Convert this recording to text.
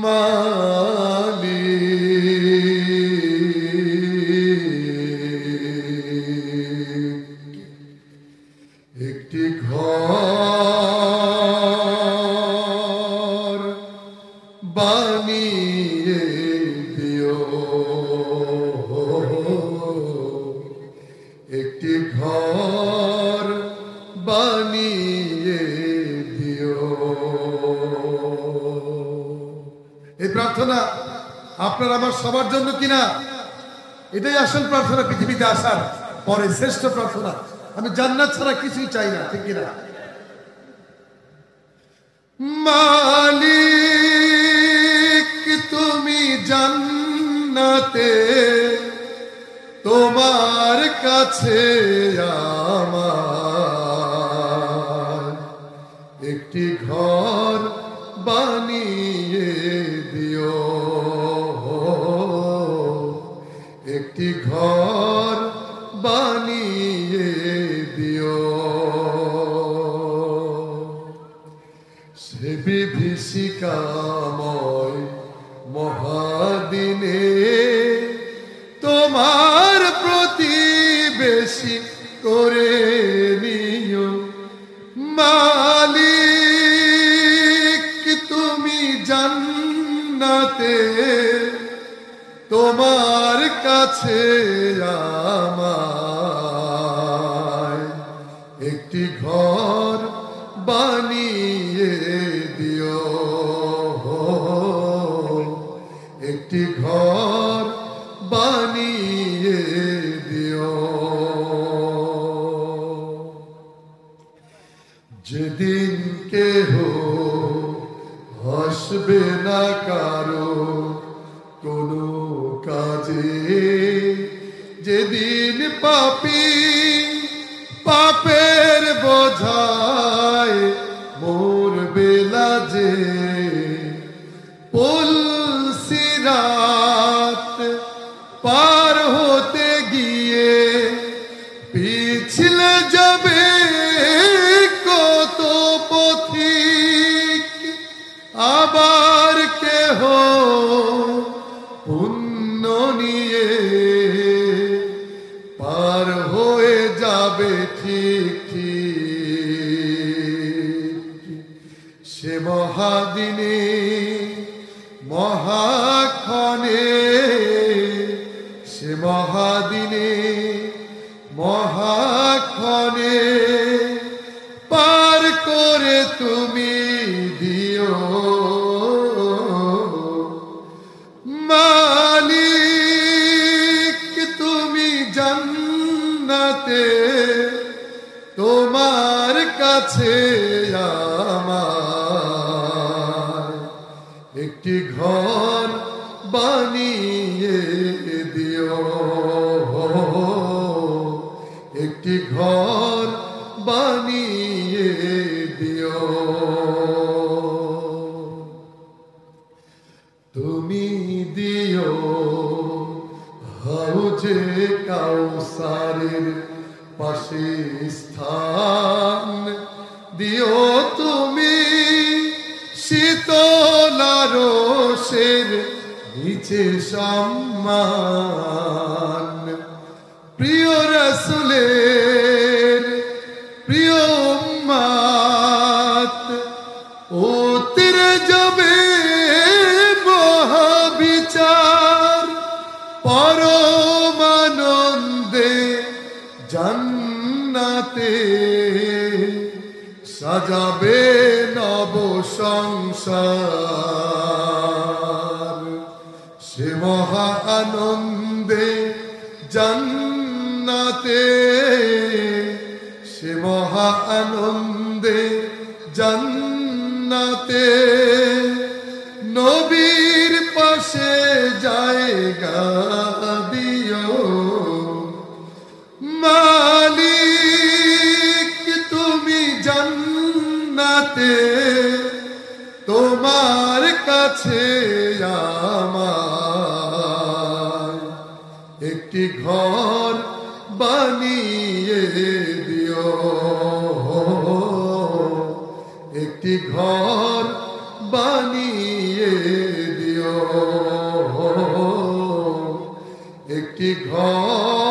মালিক একটি ঘর বানিয়ে দিও, একটি ঘর বানিয়ে দিও। এই প্রার্থনা আপনার আমার সবার জন্য কিনা? এটাই আসল প্রার্থনা, পৃথিবীতে আসার পরে শ্রেষ্ঠ প্রার্থনা। আমি জান্নাত ছাড়া কিছুই চাই না, ঠিক কিনা? মালিক তুমি জান্নাতে, তোমার কাছে আমার একটি ঘর বানিয়ে দিও, একটি ঘর বানিয়ে দিও। সে বিভীষিকাময় মহাদিনে তোমার প্রতিবেশী করে নিও। মালিক তুমি জান্নাতে, তোমার কাছে আমায় একটি ঘর বানিয়ে দিও, একটি ঘর বানিয়ে দিও। যেদিন কেহ হাসবে না কারো কোনো কাজে, যেদিন পাপী পাপের বোঝায় মরবে লাজে, পুল সিরাত পার হতে গিয়ে পিছলে যাবে কত পথিক, আবার কেহ পুণ্য নিয়ে পার হয়ে যাবে ঠিক ঠিক। সে মহাদিনে মহাক্ষণে, সে মহাদিনে মহাক্ষণে পার করে তুমি দিও। মালিক তুমি জান্নাতে, তোমার কাছে আমার একটি ঘর বানিয়ে দিও, একটি ঘর বানিয়ে দিও। তুমি দিও হাউজে কাউসারের পাশে স্থান, দিও তুমি শীতল আরশের নিচে সম্মান। প্রিয় রাসূলের প্রিয় উম্মত উতরে যাবে মহাবিচার, পরমানন্দে জান্নাতে সাজাবে নব সংসার। সে মহা আনন্দে জান্নাতে, সে মহা আনন্দে জান্নাতে নবীর পাশে জায়গা দিও। মালিক তুমি জান্নাতে, তোমার কাছে আমার একটি ঘর বানিয়ে দিও, একটি ঘর বানিয়ে একটি ঘর